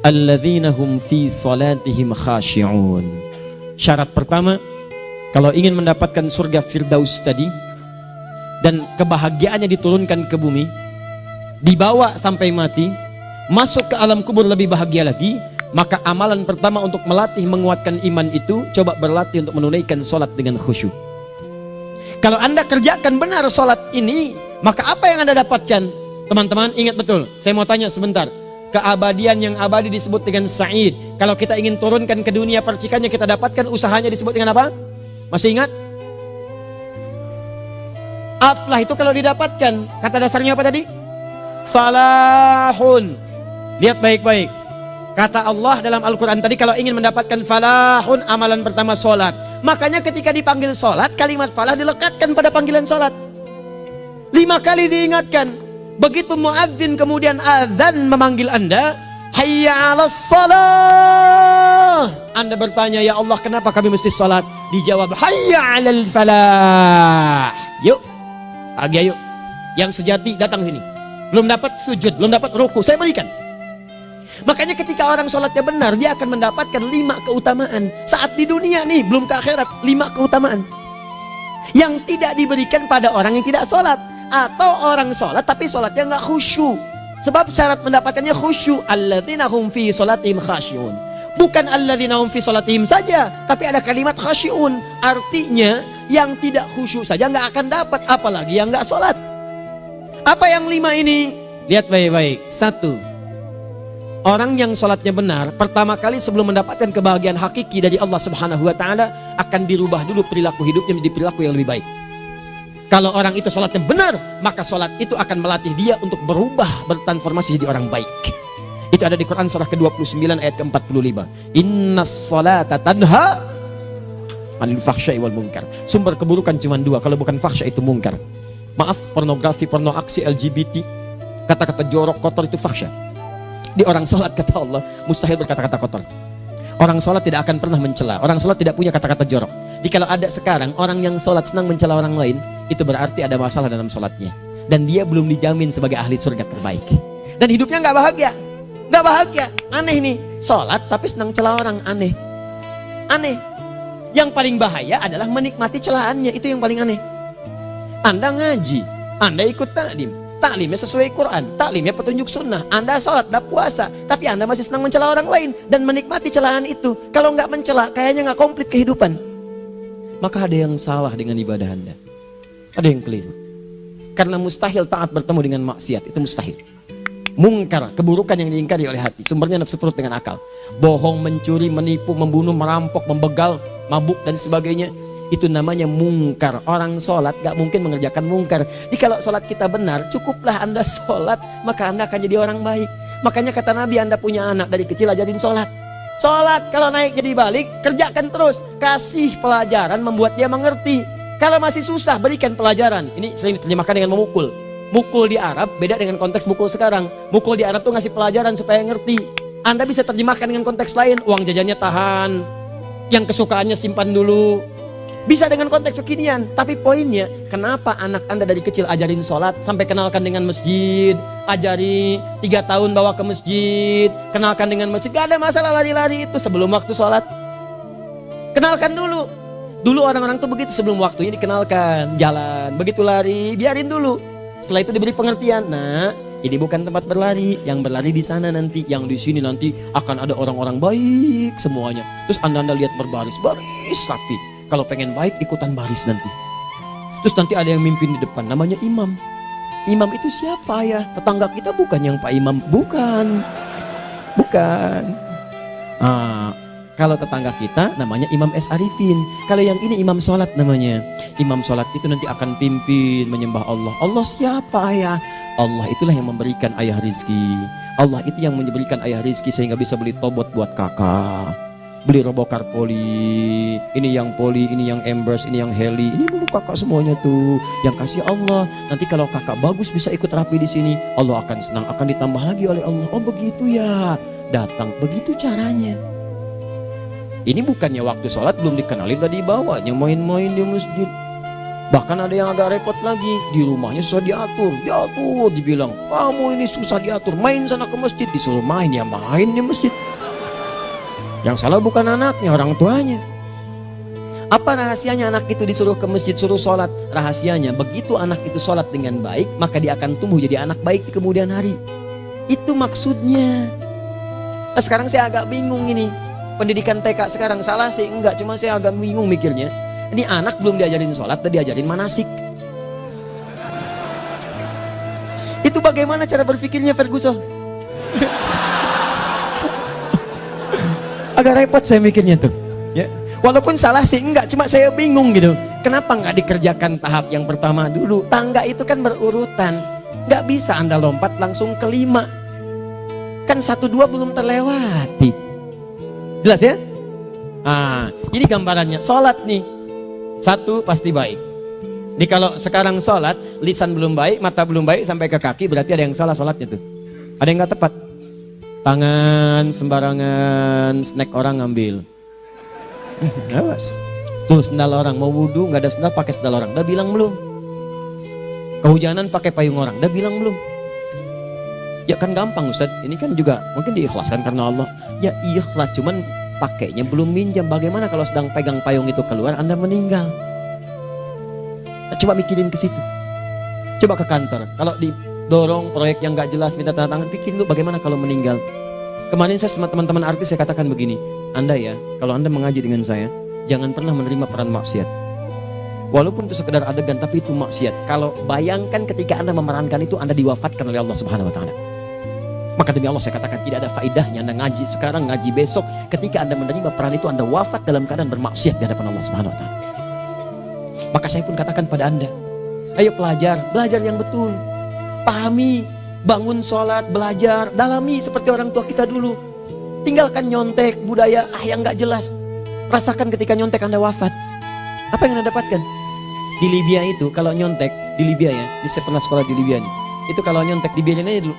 alladzina hum fi salatihim khashi'un. Syarat pertama, kalau ingin mendapatkan surga Firdaus tadi dan kebahagiaannya diturunkan ke bumi, dibawa sampai mati, masuk ke alam kubur lebih bahagia lagi, maka amalan pertama untuk melatih menguatkan iman itu, coba berlatih untuk menunaikan sholat dengan khusyuk. Kalau Anda kerjakan benar sholat ini, maka apa yang Anda dapatkan? Teman-teman ingat betul, saya mau tanya sebentar. Keabadian yang abadi disebut dengan sa'id. Kalau kita ingin turunkan ke dunia percikannya kita dapatkan, usahanya disebut dengan apa? Masih ingat? Aflah itu kalau didapatkan, kata dasarnya apa tadi? Falahun. Lihat baik-baik. Kata Allah dalam Al-Quran tadi, kalau ingin mendapatkan falahun, amalan pertama sholat. Makanya ketika dipanggil sholat, kalimat falah dilekatkan pada panggilan sholat. 5 kali diingatkan. Begitu muadzin kemudian azan memanggil Anda, hayya 'alas shalah. Anda bertanya, ya Allah kenapa kami mesti sholat? Dijawab, hayya 'alal falah. Yuk, pagi yuk. Yang sejati datang sini. Belum dapat sujud, belum dapat ruku, saya berikan. Makanya ketika orang sholatnya benar, dia akan mendapatkan 5 keutamaan. Saat di dunia nih, belum ke akhirat, 5 keutamaan yang tidak diberikan pada orang yang tidak sholat. Atau orang sholat tapi sholatnya nggak khusyuk. Sebab syarat mendapatkannya khusyuk. Alladzina hum fi sholatihim khasyi'un. Bukan alladzina hum fi sholatihim saja, tapi ada kalimat khasyi'un. Artinya yang tidak khusyuk saja nggak akan dapat, apalagi yang nggak sholat. Apa yang 5 ini? Lihat baik-baik. 1. Orang yang sholatnya benar, pertama kali sebelum mendapatkan kebahagiaan hakiki dari Allah Subhanahu wa Ta'ala, akan dirubah dulu perilaku hidupnya menjadi perilaku yang lebih baik. Kalau orang itu sholatnya benar, maka sholat itu akan melatih dia untuk berubah, bertransformasi jadi orang baik. Itu ada di Quran surah ke-29 ayat ke-45. Innas sholata tanha 'anil fahsya'i wal munkar. Sumber keburukan cuma 2, kalau bukan fahsya itu munkar. Maaf, pornografi, porno aksi, LGBT, kata-kata jorok, kotor itu fahsya. Di orang sholat kata Allah, mustahil berkata-kata kotor. Orang sholat tidak akan pernah mencela. Orang sholat tidak punya kata-kata jorok. Jadi kalau ada sekarang orang yang sholat senang mencela orang lain, itu berarti ada masalah dalam sholatnya. Dan dia belum dijamin sebagai ahli surga terbaik. Dan hidupnya nggak bahagia. Nggak bahagia. Aneh nih. Sholat tapi senang celah orang. Aneh. Aneh. Yang paling bahaya adalah menikmati celahannya. Itu yang paling aneh. Anda ngaji. Anda ikut taklim. Taklimnya sesuai Quran, taklimnya petunjuk sunnah. Anda sholat, Anda puasa, tapi Anda masih senang mencela orang lain dan menikmati celahan itu. Kalau nggak mencela, kayaknya nggak komplit kehidupan. Maka ada yang salah dengan ibadah Anda. Ada yang keliru. Karena mustahil taat bertemu dengan maksiat, itu mustahil. Mungkar, keburukan yang diingkari oleh hati, sumbernya nafsu perut dengan akal. Bohong, mencuri, menipu, membunuh, merampok, membegal, mabuk dan sebagainya. Itu namanya mungkar. Orang sholat gak mungkin mengerjakan mungkar. Jadi kalau sholat kita benar, cukuplah Anda sholat, maka Anda akan jadi orang baik. Makanya kata Nabi, Anda punya anak dari kecil ajarin sholat. Sholat kalau naik jadi balik, kerjakan terus. Kasih pelajaran membuat dia mengerti. Kalau masih susah, berikan pelajaran. Ini sering diterjemahkan dengan memukul. Mukul di Arab beda dengan konteks mukul sekarang. Mukul di Arab tuh ngasih pelajaran supaya ngerti. Anda bisa terjemahkan dengan konteks lain. Uang jajannya tahan, yang kesukaannya simpan dulu. Bisa dengan konteks kekinian, tapi poinnya kenapa anak Anda dari kecil ajarin sholat, sampai kenalkan dengan masjid, ajari 3 tahun bawa ke masjid, kenalkan dengan masjid, gak ada masalah lari-lari itu sebelum waktu sholat. Kenalkan dulu. Dulu orang-orang tuh begitu, sebelum waktunya dikenalkan, jalan, begitu lari, biarin dulu. Setelah itu diberi pengertian, nah ini bukan tempat berlari, yang berlari di sana nanti, yang di sini nanti akan ada orang-orang baik semuanya. Terus Anda lihat berbaris, baris rapi. Kalau pengen baik ikutan baris nanti. Terus nanti ada yang mimpin di depan, namanya imam. Imam itu siapa ya? Tetangga kita bukan yang Pak Imam, bukan. Bukan. Kalau tetangga kita namanya Imam S. Arifin. Kalau yang ini imam sholat namanya. Imam sholat itu nanti akan pimpin menyembah Allah. Allah siapa ya? Allah itulah yang memberikan ayah rizki. Allah itu yang memberikan ayah rizki sehingga bisa beli tobot buat kakak. Beli robokar poli, ini yang poli, ini yang embers, ini yang heli, ini dulu kakak semuanya tuh yang kasih Allah. Nanti kalau kakak bagus bisa ikut rapi di sini, Allah akan senang, akan ditambah lagi oleh Allah. Oh begitu ya, datang begitu caranya. Ini bukannya waktu sholat belum dikenalin tadi bawanya main-main di masjid. Bahkan ada yang agak repot lagi, di rumahnya susah diatur, dibilang, kamu ini susah diatur, main sana ke masjid, disuruh main, ya main di masjid. Yang salah bukan anaknya, orang tuanya. Apa rahasianya anak itu disuruh ke masjid, suruh sholat? Rahasianya, begitu anak itu sholat dengan baik, maka dia akan tumbuh jadi anak baik di kemudian hari. Itu maksudnya. Nah, sekarang saya agak bingung ini, pendidikan TK sekarang salah sih? Enggak, cuma saya agak bingung mikirnya. Ini anak belum diajarin sholat, udah diajarin manasik. Itu bagaimana cara berpikirnya Ferguson? Agak repot saya mikirnya tuh. Ya. Walaupun salah sih enggak, cuma saya bingung gitu. Kenapa nggak dikerjakan tahap yang pertama dulu? Tangga itu kan berurutan. Nggak bisa Anda lompat langsung ke 5. Kan 1, 2 belum terlewati. Jelas ya? Ah, ini gambarannya. Sholat nih. 1 pasti baik. Jadi kalau sekarang sholat, lisan belum baik, mata belum baik, sampai ke kaki, berarti ada yang salah sholatnya tuh. Ada yang nggak tepat. Tangan sembarangan, snack orang ngambil. Awas. Tuh sendal orang, mau wudhu nggak ada sendal, pakai sendal orang. Udah bilang belum? Kehujanan pakai payung orang. Udah bilang belum? Ya kan gampang Ustaz. Ini kan juga mungkin diikhlaskan karena Allah. Ya ikhlas, cuman pakainya belum minjam. Bagaimana kalau sedang pegang payung itu keluar, Anda meninggal? Nah, coba mikirin ke situ. Coba ke kantor. Kalau didorong proyek yang nggak jelas, minta tanda tangan, pikir lu bagaimana kalau meninggal? Kemarin saya sama teman-teman artis, saya katakan begini, Anda ya, kalau Anda mengaji dengan saya, jangan pernah menerima peran maksiat. Walaupun itu sekedar adegan, tapi itu maksiat. Kalau bayangkan ketika Anda memerankan itu, Anda diwafatkan oleh Allah Subhanahu Wa Taala. Maka demi Allah saya katakan tidak ada faedahnya Anda ngaji sekarang, ngaji besok. Ketika Anda menerima peran itu, Anda wafat dalam keadaan bermaksiat di hadapan Allah Subhanahu Wa Taala. Maka saya pun katakan pada Anda, ayo belajar yang betul, pahami. Bangun sholat, belajar, dalami seperti orang tua kita dulu. Tinggalkan nyontek, budaya yang gak jelas. Rasakan ketika nyontek Anda wafat. Apa yang Anda dapatkan? Di Libya itu, kalau nyontek, di Libya ya, saya pernah sekolah di Libya nih. Itu kalau nyontek, dibiarin aja dulu.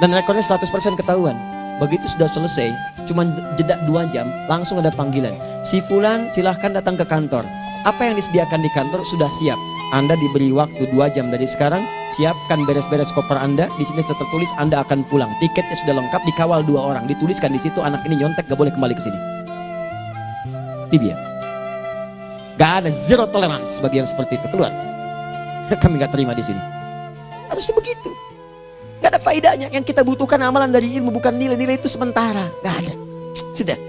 Dan rekornya 100% ketahuan. Begitu sudah selesai, cuma jeda 2 jam, langsung ada panggilan. Si Fulan silahkan datang ke kantor. Apa yang disediakan di kantor sudah siap. Anda diberi waktu 2 jam dari sekarang, siapkan beres-beres koper Anda. Di sini sudah tertulis Anda akan pulang. Tiketnya sudah lengkap, dikawal 2 orang. Dituliskan di situ anak ini nyontek gak boleh kembali ke sini. Libya. Gak ada, zero tolerance bagi yang seperti itu. Keluar. Kami gak terima di sini. Harusnya begitu. Gak ada faedahnya. Yang kita butuhkan amalan dari ilmu, bukan nilai-nilai itu sementara. Gak ada. Sudah.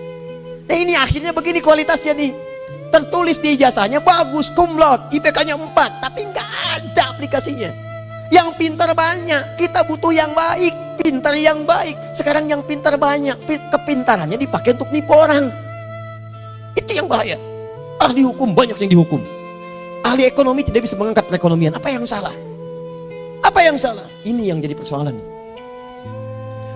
Nah ini akhirnya begini kualitasnya nih. Tertulis di ijazahnya bagus, cum laude, IPK-nya 4, tapi nggak ada aplikasinya. Yang pintar banyak, kita butuh yang baik, pintar yang baik. Sekarang yang pintar banyak, kepintarannya dipakai untuk nipu orang. Itu yang bahaya. Ahli hukum banyak yang dihukum. Ahli ekonomi tidak bisa mengangkat perekonomian. Apa yang salah? Apa yang salah? Ini yang jadi persoalan.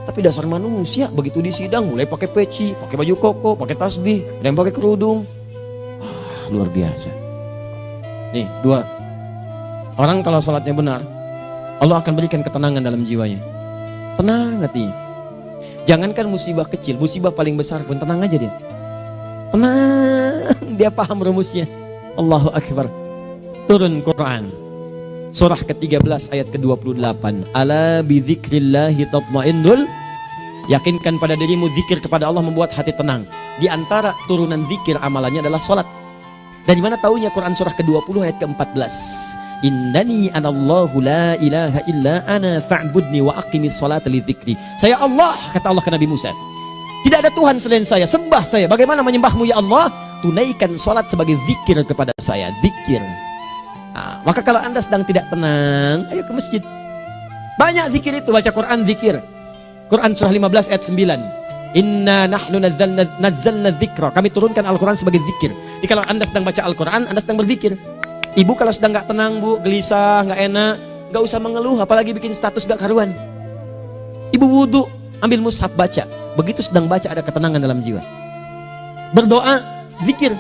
Tapi dasar manusia, begitu di sidang mulai pakai peci, pakai baju koko, pakai tasbih, ada yang pakai kerudung. Luar biasa. Nih 2. Orang kalau sholatnya benar, Allah akan berikan ketenangan dalam jiwanya. Tenang hati. Jangankan musibah kecil, musibah paling besar pun tenang aja dia. Tenang, dia paham rumusnya. Allahu Akbar. Turun Quran surah ke-13 ayat ke-28. Ala bidzikrillahi tatmainnul. Yakinkan pada dirimu, zikir kepada Allah membuat hati tenang. Di antara turunan zikir amalannya adalah sholat. Dari mana taunya? Quran surah ke-20 ayat ke-14. Innani anallahu la ilaha illa ana fa'budni wa aqimis salata lidzikri. Saya Allah, kata Allah ke Nabi Musa. Tidak ada Tuhan selain saya, sembah saya. Bagaimana menyembahmu ya Allah? Tunaikan salat sebagai zikir kepada saya, zikir. Nah, maka kalau Anda sedang tidak tenang, ayo ke masjid. Banyak zikir itu, baca Quran zikir. Quran surah 15 ayat 9. Inna nahnu nazzalna dzikra. Kami turunkan Al-Quran sebagai zikir. Jadi kalau Anda sedang baca Al-Quran, Anda sedang berzikir. Ibu kalau sedang gak tenang, Bu, gelisah, gak enak, gak usah mengeluh, apalagi bikin status gak karuan. Ibu wudhu, ambil mushaf baca. Begitu sedang baca ada ketenangan dalam jiwa. Berdoa, zikir.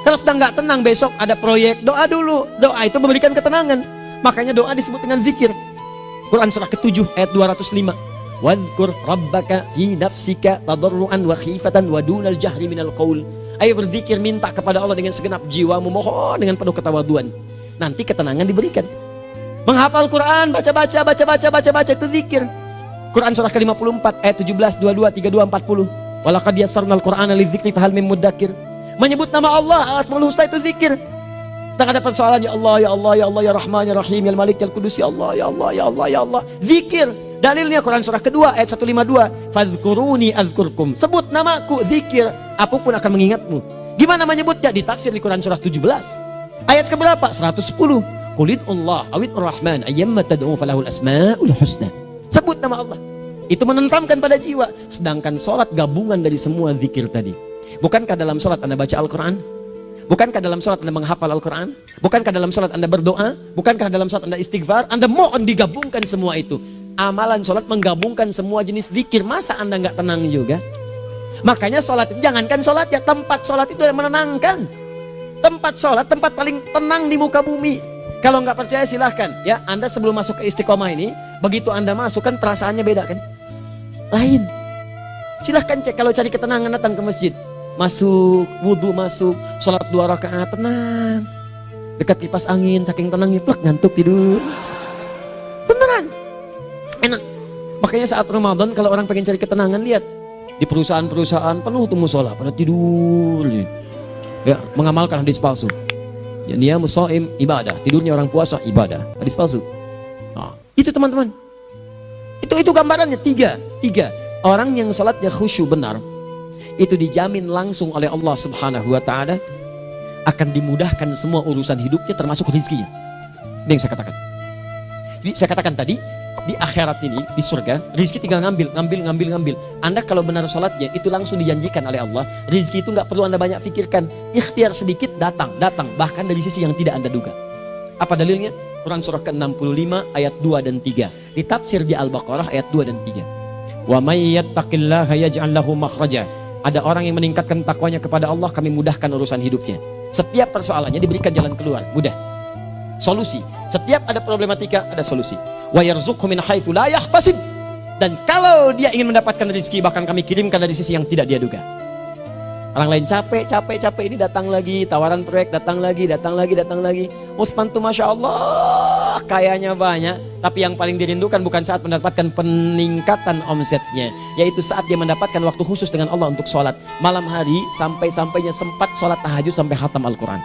Kalau sedang gak tenang, besok ada proyek, doa dulu. Doa itu memberikan ketenangan. Makanya doa disebut dengan zikir. Quran surah ke-7 ayat 205. Wadhkur rabbaka fi nafsika tadarruan wa khifatan wa dunal jahri minal qaul. Ayo berzikir, minta kepada Allah dengan segenap jiwamu, mohon dengan penuh ketawaduan. nanti ketenangan diberikan. Menghafal Quran, baca itu zikir. Quran surah ke-54 ayat 17, 22, 32, 40. Walaqad yassarnal Qur'ana lidzikri fahal mim muddakir. Menyebut nama Allah Al-Asmaul Husna itu zikir. Sedang ada persoalan, ya Allah, ya Allah, ya Allah, ya Rahman, ya Rahim, ya Malik, ya Qudus, ya Allah, ya Allah, ya Allah, ya Allah. Zikir. Dalilnya Quran surah kedua ayat 152. Fadhkuruni azkurkum. Sebut namaku, zikir. Apapun akan mengingatmu. Gimana menyebutnya? Ditafsir di Quran surah 17. Ayat keberapa? 110. Qulid Allah awid Rahman ayyamma tad'u falahul asmaul husna. Sebut nama Allah. Itu menenteramkan pada jiwa. Sedangkan sholat gabungan dari semua zikir tadi. Bukankah dalam sholat Anda baca Al-Quran? Bukankah dalam sholat Anda menghafal Al-Quran? Bukankah dalam sholat Anda berdoa? Bukankah dalam sholat Anda istighfar? Anda mohon digabungkan semua itu. Amalan sholat menggabungkan semua jenis zikir. Masa Anda nggak tenang juga? Makanya sholat, jangankan sholat ya, tempat sholat itu yang menenangkan. Tempat sholat, tempat paling tenang di muka bumi. Kalau nggak percaya silahkan ya, Anda sebelum masuk ke Istiqomah ini, begitu Anda masuk kan perasaannya beda kan? Lain. Silahkan cek, kalau cari ketenangan datang ke masjid. Masuk, wudhu masuk, sholat 2 rakaat tenang. Dekat kipas angin, saking tenangnya plak ngantuk tidur. Beneran. Enak. Makanya saat Ramadan kalau orang pengen cari ketenangan, lihat. Di perusahaan-perusahaan penuh tuh musola, pada tidur. Ya, mengamalkan hadis palsu. Ya, dia musoim ibadah, tidurnya orang puasa ibadah, hadis palsu. Nah, itu teman-teman. Itu gambarannya tiga. Orang yang salatnya khusyuk benar, itu dijamin langsung oleh Allah Subhanahu wa taala akan dimudahkan semua urusan hidupnya termasuk rezekinya. Ini yang saya katakan. Jadi saya katakan tadi, di akhirat ini, di surga, rezeki tinggal ngambil. Anda kalau benar sholatnya, itu langsung dijanjikan oleh Allah. Rezeki itu nggak perlu Anda banyak pikirkan. Ikhtiar sedikit, datang. Bahkan dari sisi yang tidak Anda duga. Apa dalilnya? Quran surah ke-65 ayat 2 dan 3. Ditafsir di Al-Baqarah ayat 2 dan 3. Wa may yattaqillaha yaj'al lahu makhraja. Ada orang yang meningkatkan takwanya kepada Allah, kami mudahkan urusan hidupnya. Setiap persoalannya diberikan jalan keluar, mudah. Solusi. Setiap ada problematika, ada solusi. Wa yarzuqhu min haitsu la yahtasib. Dan kalau dia ingin mendapatkan rezeki, bahkan kami kirimkan dari sisi yang tidak dia duga. Orang lain capek ini datang lagi, tawaran proyek datang lagi. Utsman tuh Masya Allah kayanya banyak, tapi yang paling dirindukan bukan saat mendapatkan peningkatan omsetnya, yaitu saat dia mendapatkan waktu khusus dengan Allah untuk sholat malam hari, sampai-sampainya sempat sholat tahajud sampai khatam Al-Quran.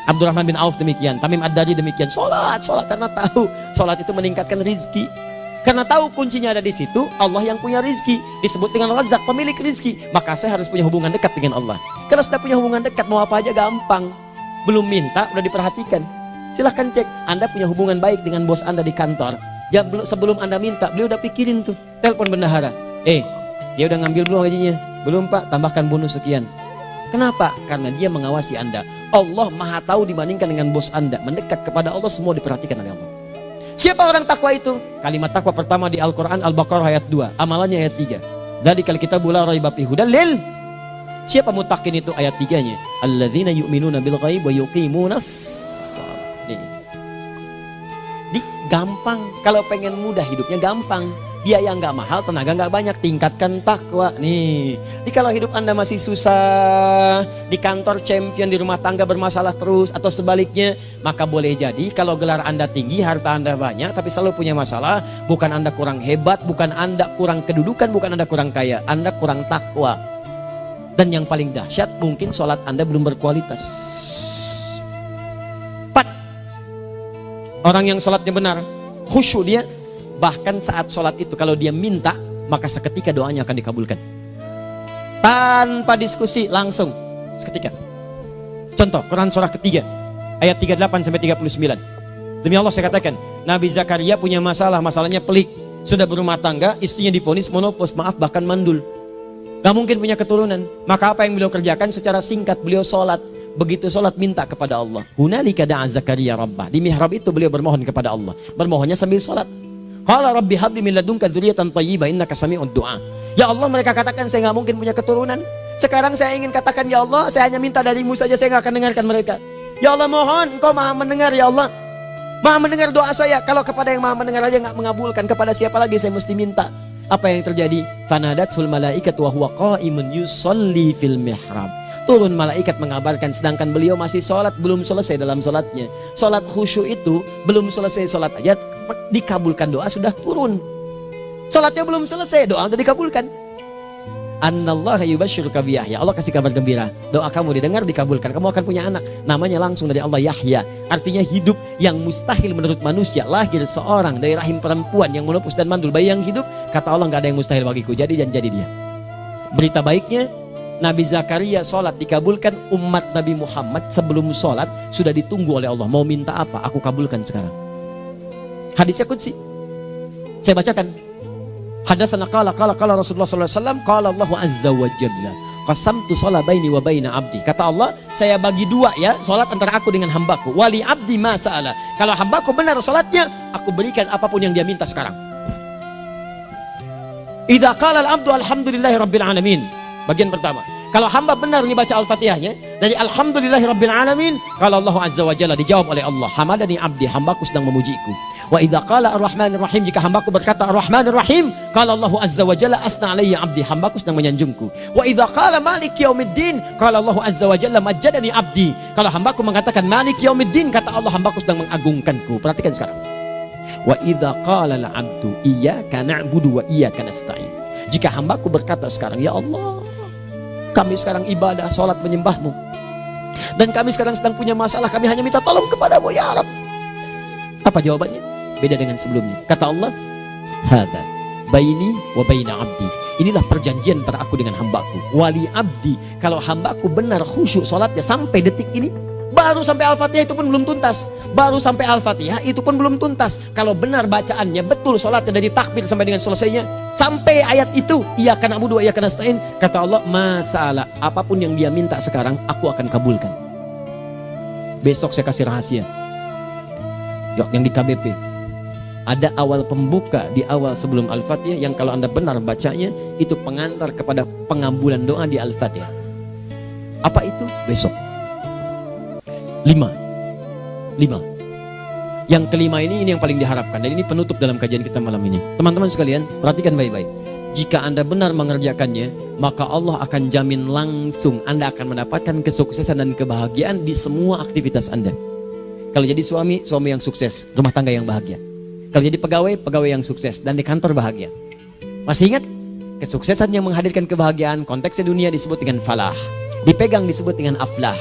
Abdurrahman bin Auf demikian, Tamim Ad-Dari demikian, sholat karena tahu sholat itu meningkatkan rizki. Karena tahu kuncinya ada di situ, Allah yang punya rizki, disebut dengan Razak, pemilik rizki. Maka saya harus punya hubungan dekat dengan Allah. Kalau sudah punya hubungan dekat, mau apa aja gampang. Belum minta, udah diperhatikan. Silahkan cek, Anda punya hubungan baik dengan bos Anda di kantor. Ya, sebelum Anda minta, beliau udah pikirin tuh. Telepon bendahara, dia udah ngambil belum gajinya? Belum Pak, tambahkan bonus sekian. Kenapa? Karena dia mengawasi Anda. Allah maha tahu dibandingkan dengan bos Anda. Mendekat kepada Allah, semua diperhatikan oleh Allah. Siapa orang takwa itu? Kalimat takwa pertama di Al-Quran Al-Baqarah ayat 2, amalannya ayat 3. Dzalikal kitabu la raiba fihi hudal lil. Siapa mutakin itu? Ayat 3-nya. Alladzina yu'minuna bil ghaib wa yuqimunas shalah. Di gampang. Kalau pengen mudah hidupnya gampang. Biaya nggak mahal, tenaga nggak banyak, tingkatkan takwa nih. Jadi kalau hidup Anda masih susah, di kantor champion, di rumah tangga bermasalah terus, atau sebaliknya, maka boleh jadi kalau gelar Anda tinggi, harta Anda banyak, tapi selalu punya masalah. Bukan Anda kurang hebat, bukan Anda kurang kedudukan, bukan Anda kurang kaya, Anda kurang takwa. Dan yang paling dahsyat, mungkin sholat Anda belum berkualitas. 4. Orang yang sholatnya benar, khusyuk dia. Bahkan saat sholat itu kalau dia minta, maka seketika doanya akan dikabulkan. Tanpa diskusi, langsung seketika. Contoh, Quran surah ketiga ayat 38-39. Demi Allah saya katakan, Nabi Zakaria punya masalahnya pelik. Sudah berumah tangga, istrinya divonis monofos, maaf bahkan mandul. Gak mungkin punya keturunan. Maka apa yang beliau kerjakan? Secara singkat beliau sholat. Begitu sholat minta kepada Allah. Hunalika da'a Zakaria rabbah. Di mihrab itu beliau bermohon kepada Allah. Bermohonnya sambil sholat. Qala rabbi habli min ladunka dzurriyyatan thayyibah innaka sami'ud du'a. Ya Allah, mereka katakan saya nggak mungkin punya keturunan. Sekarang saya ingin katakan, ya Allah, saya hanya minta darimu saja, saya nggak akan dengarkan mereka. Ya Allah, mohon Engkau maha mendengar, ya Allah. Maha mendengar doa saya. Kalau kepada yang maha mendengar aja nggak mengabulkan, kepada siapa lagi saya mesti minta? Apa yang terjadi? Fanadatul malaikatu wa huwa qa'imun yusolli fil mihrab. turun malaikat mengabarkan, sedangkan beliau masih sholat, belum selesai dalam sholatnya. Sholat khusyuk itu belum selesai sholat aja dikabulkan, doa sudah turun. Sholatnya belum selesai, doa sudah dikabulkan. Annallaha yubashshiruka bi Yahya. Allah kasih kabar gembira, doa kamu didengar, dikabulkan, kamu akan punya anak, namanya langsung dari Allah Yahya, artinya hidup yang mustahil menurut manusia. Lahir seorang dari rahim perempuan yang menepus dan mandul, bayi yang hidup, kata Allah nggak ada yang mustahil bagiku, jadi dan jadi dia. Berita baiknya, Nabi Zakaria sholat dikabulkan. Umat Nabi Muhammad sebelum sholat sudah ditunggu oleh Allah, mau minta apa aku kabulkan sekarang. Hadisnya qudsi, saya bacakan. Hadatsana qala Rasulullah sallallahu alaihi wasallam, qala Allahu azza wa jalla, qasamtu shalah baini wa baina abdi. Kata Allah, saya bagi dua ya salat antara aku dengan hambaku. Wali abdi ma sa'ala. Kalau hambaku benar salatnya, aku berikan apapun yang dia minta sekarang. Idza qala al-abdu alhamdulillahi rabbil alamin. Bagian pertama, kalau hamba benar membaca Al-Fatihahnya dari alhamdulillahi rabbil alamin, kalau Allah azza wa jalla dijawab oleh Allah, hamadani abdi, hambaku sedang memujiku. Wa idza qala ar-rahmanir rahim, jika hambaku berkata ar-rahmanir rahim, qala Allah azza wa jalla athna alayya abdi, hambaku sedang menyanjungku. Wa idza qala maliki yaumiddin, qala Allah azza wa jalla majjadani abdi, kalau hambaku mengatakan maliki yaumiddin, kata Allah hambaku sedang mengagungkanku. Perhatikan sekarang. Wa idza qala al-abdu iyyaka na'budu wa iyyaka nasta'in, jika hambaku berkata sekarang, ya Allah, kami sekarang ibadah, salat menyembahmu, dan kami sekarang sedang punya masalah, kami hanya minta tolong kepadamu ya Rabb. Apa jawabannya? Beda dengan sebelumnya. Kata Allah, hadza baini wa baina abdi, inilah perjanjian antara aku dengan hambaku. Wali abdi, kalau hambaku benar khusyuk salatnya sampai detik ini, baru sampai Al-Fatihah itu pun belum tuntas, baru sampai Al-Fatihah itu pun belum tuntas. Kalau benar bacaannya betul, salatnya dari takbir sampai dengan selesainya, sampai ayat itu, iyyaka na'budu wa iyyaka nasta'in, kata Allah, masalah apapun yang dia minta sekarang aku akan kabulkan. Besok saya kasih rahasia yang di KBP. Ada awal pembuka di awal sebelum Al-Fatihah yang kalau Anda benar bacanya, itu pengantar kepada pengabulan doa di Al-Fatihah. Apa itu? Besok. 5. Yang kelima ini yang paling diharapkan, dan ini penutup dalam kajian kita malam ini. Teman-teman sekalian, perhatikan baik-baik. Jika Anda benar mengerjakannya, maka Allah akan jamin langsung Anda akan mendapatkan kesuksesan dan kebahagiaan di semua aktivitas Anda. Kalau jadi suami, suami yang sukses, rumah tangga yang bahagia. Kalau jadi pegawai, pegawai yang sukses, dan di kantor bahagia. Masih ingat? Kesuksesan yang menghadirkan kebahagiaan, konteksnya dunia disebut dengan falah, dipegang disebut dengan aflah.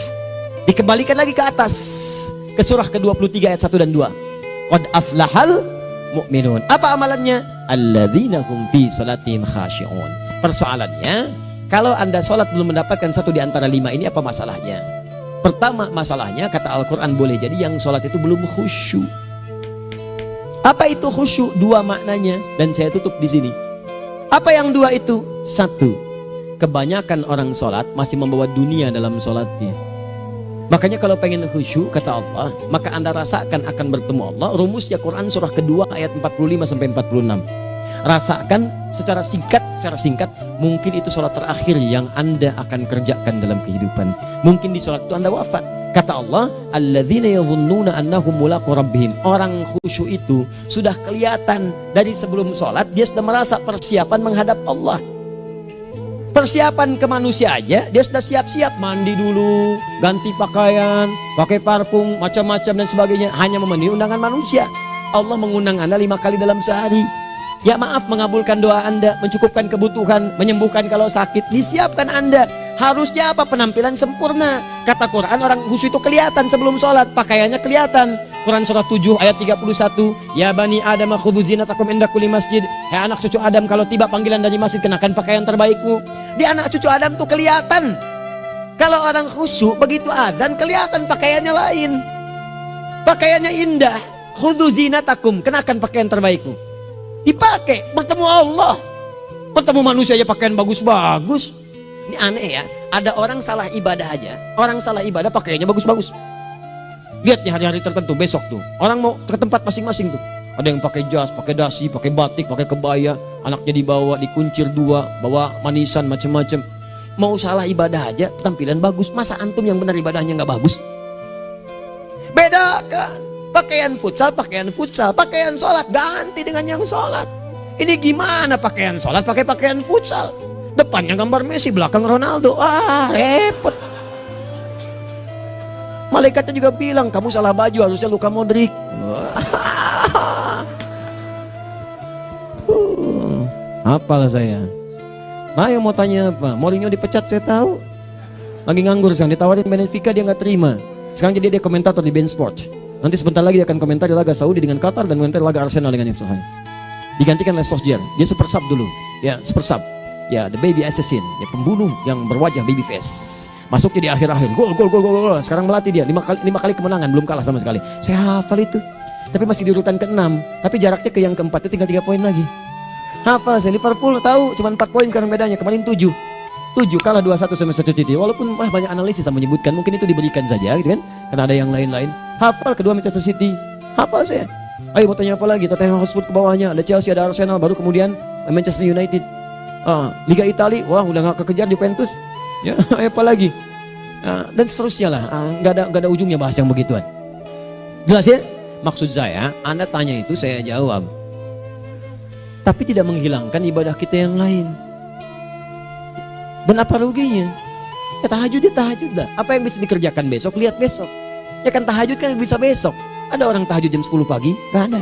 Dikembalikan lagi ke atas, ke surah ke-23 ayat 1 dan 2. Qad aflahal mu'minun. Apa amalannya? Alladzina hum fi salatihim khashi'un. Persoalannya, kalau Anda salat belum mendapatkan satu di antara 5 ini, apa masalahnya? Pertama masalahnya, kata Al-Quran, boleh jadi yang salat itu belum khusyuk. Apa itu khusyuk? 2 maknanya, dan saya tutup di sini. Apa yang 2 itu? 1, kebanyakan orang salat masih membawa dunia dalam salatnya. Makanya kalau pengen khusyuk, kata Allah, maka Anda rasakan akan bertemu Allah. Rumusnya Quran surah kedua ayat 45 sampai 46. Rasakan secara singkat, mungkin itu sholat terakhir yang Anda akan kerjakan dalam kehidupan. Mungkin di sholat itu Anda wafat. Kata Allah, alladzina yadhunnuna annahum mulaqu rabbihim. Orang khusyuk itu sudah kelihatan dari sebelum sholat, dia sudah merasa persiapan menghadap Allah. Persiapan ke manusia aja, dia sudah siap-siap, mandi dulu, ganti pakaian, pakai parfum, macam-macam dan sebagainya, hanya memenuhi undangan manusia. Allah mengundang Anda 5 kali dalam sehari. Ya maaf, mengabulkan doa Anda, mencukupkan kebutuhan, menyembuhkan kalau sakit, disiapkan Anda. Harusnya apa? Penampilan sempurna. Kata Quran, orang khusyuk itu kelihatan sebelum sholat, pakaiannya kelihatan. Quran surah 7 ayat 31, ya bani Adam khudhu zinatakum inda kulli masjid. Hai anak cucu Adam, kalau tiba panggilan dari masjid, kenakan pakaian terbaikmu. Di anak cucu Adam tuh kelihatan. Kalau orang khusyuk, begitu azan kelihatan pakaiannya lain. Pakaiannya indah. Khudhu zinatakum, kenakan pakaian terbaikmu. Dipakai, bertemu Allah. Bertemu manusia aja pakaian bagus-bagus. Ini aneh ya, ada orang salah ibadah aja. Orang salah ibadah pakaiannya bagus-bagus. Lihat nih hari-hari tertentu, besok tuh orang mau ke tempat masing-masing tuh. Ada yang pakai jas, pakai dasi, pakai batik, pakai kebaya. Anaknya dibawa, dikuncir 2, bawa manisan macam-macam. Mau salah ibadah aja, tampilan bagus. Masa antum yang benar ibadahnya nggak bagus? Bedakan. Pakaian futsal, pakaian sholat ganti dengan yang sholat. Ini gimana pakaian sholat pakai pakaian futsal? Depannya gambar Messi, belakang Ronaldo. Ah, repot. Malaikatnya juga bilang, kamu salah baju, harusnya Luka Modric. Apalah saya. Ayo mau tanya apa? Mourinho dipecat saya tahu. Lagi nganggur sekarang, ditawarin Benfica dia nggak terima. Sekarang jadi dia komentator di BeIN Sport. Nanti sebentar lagi dia akan komentari laga Saudi dengan Qatar dan komentari laga Arsenal dengan Ipswich. Digantikan oleh Solskjaer. Dia super sub dulu. Ya, super sub. Ya, the baby assassin, ya pembunuh yang berwajah baby face. Masuknya di akhir-akhir, gol. Sekarang melatih dia 5 kali kemenangan, belum kalah sama sekali. Saya hafal itu. Tapi masih di urutan ke-6, tapi jaraknya ke yang ke-4 itu tinggal 3 poin lagi. Hafal saya. Liverpool tahu cuma 4 poin sekarang bedanya, kemarin 7 kalah 2-1 sama Manchester City. Walaupun banyak analisis yang menyebutkan mungkin itu diberikan saja gitu kan, karena ada yang lain-lain. Hafal kedua Manchester City, hafal saya. Ayo mau tanya apa lagi? Tottenham Hotspur ke bawahnya, ada Chelsea, ada Arsenal, baru kemudian Manchester United. Liga Italia, wah udah gak kekejar Juventus. Ya, apa lagi? Dan seterusnya lah. Gak ada ujungnya bahas yang begituan. Jelas ya? Maksud saya, Anda tanya itu saya jawab. Tapi tidak menghilangkan ibadah kita yang lain. Dan apa ruginya? Ya tahajud lah. Apa yang bisa dikerjakan besok, lihat besok. Ya kan tahajud kan bisa besok. Ada orang tahajud jam 10 pagi? Gak ada.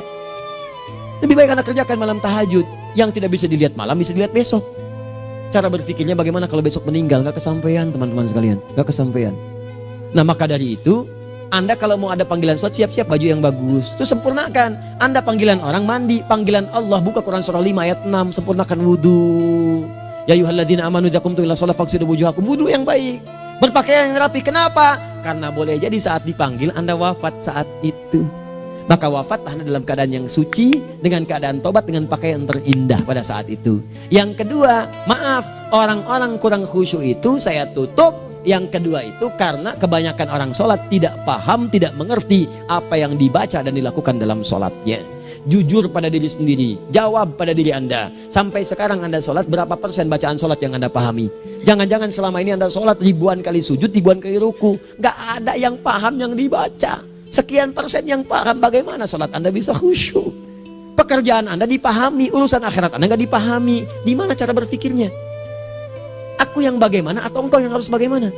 Lebih baik Anda kerjakan malam tahajud. Yang tidak bisa dilihat malam bisa dilihat besok. Cara berpikirnya bagaimana kalau besok meninggal? Gak kesampaian teman-teman sekalian. Gak kesampaian. Nah maka dari itu, Anda kalau mau ada panggilan sholat, siap-siap baju yang bagus. Itu sempurnakan. Anda panggilan orang mandi. Panggilan Allah, buka Quran surah 5 ayat 6. Sempurnakan wudhu. Ya ayyuhalladzina amanu idza qumtum ila sholati faghsilu wujuhakum. Wudhu yang baik. Berpakaian yang rapi. Kenapa? Karena boleh jadi saat dipanggil Anda wafat saat itu. Maka wafat Anda dalam keadaan yang suci, dengan keadaan tobat, dengan pakaian terindah pada saat itu. Yang kedua, maaf, orang-orang kurang khusyuk itu saya tutup. Yang kedua itu karena kebanyakan orang sholat tidak paham, tidak mengerti apa yang dibaca dan dilakukan dalam sholatnya. Jujur pada diri sendiri, jawab pada diri Anda. Sampai sekarang Anda sholat, berapa persen bacaan sholat yang Anda pahami? Jangan-jangan selama ini Anda sholat ribuan kali sujud, ribuan kali ruku. Gak ada yang paham yang dibaca. Sekian persen yang paham, bagaimana sholat Anda bisa khusyuk? Pekerjaan Anda dipahami, urusan akhirat Anda gak dipahami. Di mana cara berpikirnya? Aku yang bagaimana atau engkau yang harus bagaimana?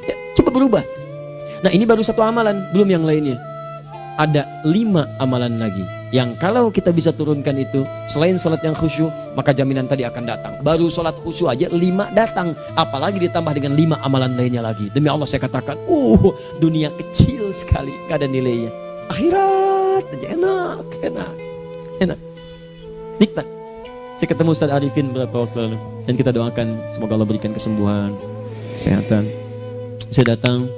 Ya, coba berubah. Nah ini baru satu amalan, belum yang lainnya. Ada 5 amalan lagi yang kalau kita bisa turunkan itu, selain sholat yang khusyuk, maka jaminan tadi akan datang. Baru sholat khusyuk aja 5 datang, apalagi ditambah dengan 5 amalan lainnya lagi. Demi Allah saya katakan, dunia kecil sekali, gak ada nilainya. Akhirat aja enak, nikmat. Saya ketemu Ustaz Arifin beberapa waktu lalu, dan kita doakan semoga Allah berikan kesembuhan, kesehatan. Saya datang,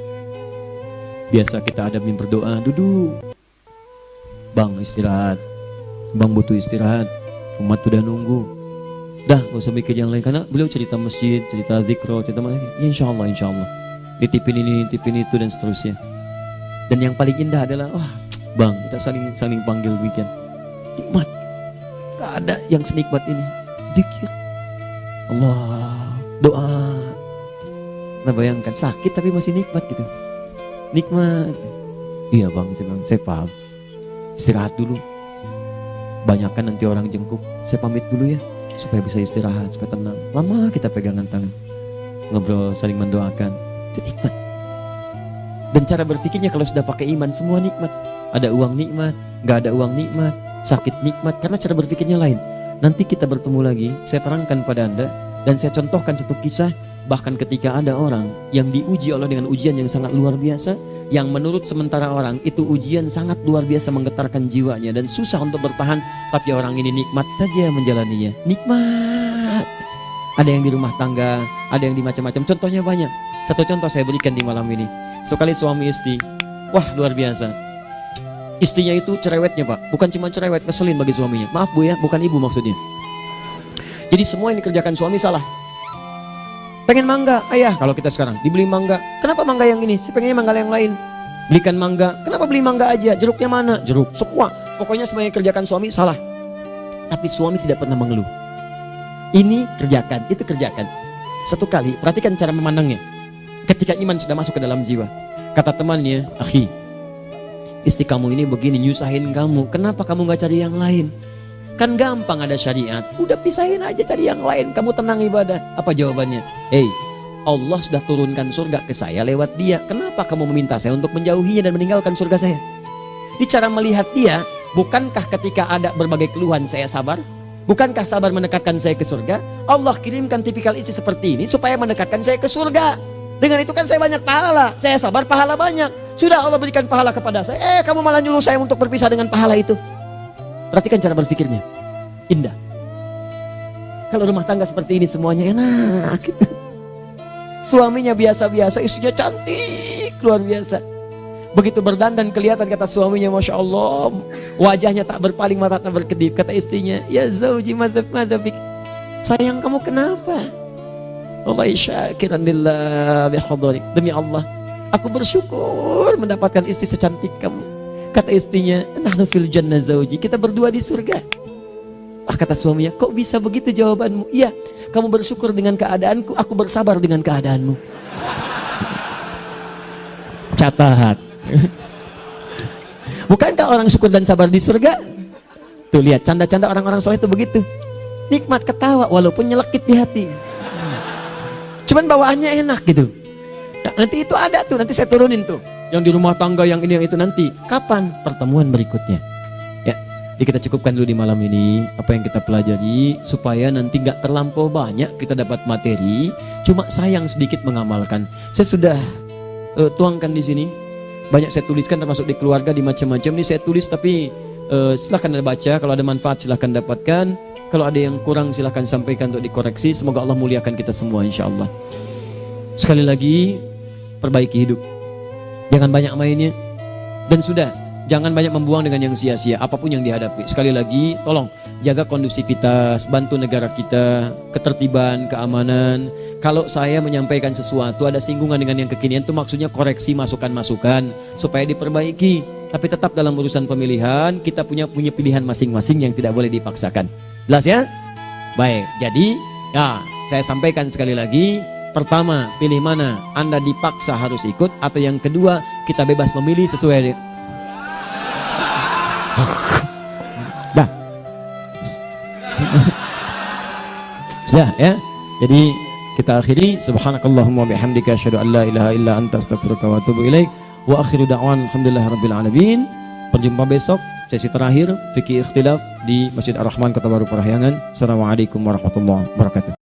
biasa kita adamin berdoa, duduk. Bang istirahat, bang butuh istirahat, umat udah nunggu. Dah gak usah mikir yang lain, karena beliau cerita masjid, cerita zikro, cerita mana. Ya insya Allah, nitipin ini, nitipin itu dan seterusnya. Dan yang paling indah adalah, wah bang kita saling panggil weekend. Nikmat, gak ada yang senikmat ini. Zikir, Allah, doa. Nah bayangkan sakit tapi masih nikmat gitu. Nikmat. Iya bang, saya paham. Istirahat dulu. Banyakkan nanti orang jengkuk. Saya pamit dulu ya, supaya bisa istirahat, supaya tenang. Lama kita pegangan tangan, ngobrol, saling mendoakan. Itu nikmat. Dan cara berpikirnya kalau sudah pakai iman, semua nikmat. Ada uang nikmat, gak ada uang nikmat, sakit nikmat. Karena cara berpikirnya lain. Nanti kita bertemu lagi, saya terangkan pada Anda. Dan saya contohkan satu kisah. Bahkan ketika ada orang yang diuji Allah dengan ujian yang sangat luar biasa, yang menurut sementara orang itu ujian sangat luar biasa menggetarkan jiwanya dan susah untuk bertahan, tapi orang ini nikmat saja menjalaninya. Nikmat. Ada yang di rumah tangga, ada yang di macam-macam. Contohnya banyak. Satu contoh saya berikan di malam ini. Satu kali suami istri, wah luar biasa. Istrinya itu cerewetnya Pak, bukan cuma cerewet, ngeselin bagi suaminya. Maaf Bu ya, bukan ibu maksudnya. Jadi semua yang dikerjakan suami salah. Pengen mangga, ayah kalau kita sekarang dibeli mangga. Kenapa mangga yang ini? Saya pengennya mangga yang lain. Belikan mangga. Kenapa beli mangga aja? Jeruknya mana? Jeruk. Semua. Pokoknya semua yang kerjakan suami salah. Tapi suami tidak pernah mengeluh. Ini kerjakan, itu kerjakan. Satu kali, perhatikan cara memandangnya. Ketika iman sudah masuk ke dalam jiwa. Kata temannya, akhi, istri kamu ini begini nyusahin kamu. Kenapa kamu gak cari yang lain? Kan gampang ada syariat. Udah pisahin aja cari yang lain. Kamu tenang ibadah. Apa jawabannya? Hey, Allah sudah turunkan surga ke saya lewat dia. Kenapa kamu meminta saya untuk menjauhinya dan meninggalkan surga saya? Di cara melihat dia, bukankah ketika ada berbagai keluhan saya sabar? Bukankah sabar mendekatkan saya ke surga? Allah kirimkan tipikal istri seperti ini supaya mendekatkan saya ke surga. Dengan itu kan saya banyak pahala. Saya sabar, pahala banyak. Sudah Allah berikan pahala kepada saya. Kamu malah nyuruh saya untuk berpisah dengan pahala itu. Perhatikan cara berpikirnya. Indah. Kalau rumah tangga seperti ini semuanya enak. Suaminya biasa-biasa, istrinya cantik, luar biasa. Begitu berdandan kelihatan kata suaminya, Masya Allah, wajahnya tak berpaling, mata tak berkedip. Kata istrinya, ya zauji madzabik, sayang kamu kenapa? Wallahi syakiran lillah bihadari, demi Allah aku bersyukur mendapatkan istri secantik kamu. Kata istrinya, nahnu fil jannah zauji, kita berdua di surga. Kata suaminya, kok bisa begitu jawabanmu? Iya, kamu bersyukur dengan keadaanku, aku bersabar dengan keadaanmu. Catat. Bukankah orang syukur dan sabar di surga? Tuh lihat, canda-canda orang-orang soleh itu begitu. Nikmat ketawa walaupun nyelekit di hati. Cuman bawaannya enak gitu. Nah, nanti itu ada tuh, nanti saya turunin tuh. Yang di rumah tangga, yang ini, yang itu nanti. Kapan? Pertemuan berikutnya. Jadi kita cukupkan dulu di malam ini apa yang kita pelajari supaya nanti nggak terlampau banyak kita dapat materi, cuma sayang sedikit mengamalkan. Saya sudah tuangkan di sini, banyak saya tuliskan termasuk di keluarga, di macam-macam. Ini saya tulis tapi silahkan Anda baca, kalau ada manfaat silahkan dapatkan, kalau ada yang kurang silahkan sampaikan untuk dikoreksi. Semoga Allah muliakan kita semua insya Allah. Sekali lagi, perbaiki hidup, jangan banyak mainnya, dan sudah jangan banyak membuang dengan yang sia-sia apapun yang dihadapi. Sekali lagi, tolong jaga kondusivitas, bantu negara kita, ketertiban, keamanan. Kalau saya menyampaikan sesuatu ada singgungan dengan yang kekinian, itu maksudnya koreksi masukan-masukan supaya diperbaiki. Tapi tetap dalam urusan pemilihan kita punya pilihan masing-masing yang tidak boleh dipaksakan. Jelas ya? Baik, jadi ya saya sampaikan sekali lagi. Pertama, pilih mana? Anda dipaksa harus ikut, atau yang kedua, kita bebas memilih sesuai dah. Sudah ya. Jadi kita akhiri, subhanakallahumma bihamdika asyhadu an la ilaha illa anta astaghfiruka wa atubu ilaik. Wa akhiru da'wan alhamdulillahirabbil alamin. Berjumpa besok sesi terakhir fikih ikhtilaf di Masjid Ar-Rahman Kota Baru Parahyangan. Assalamualaikum warahmatullahi wabarakatuh.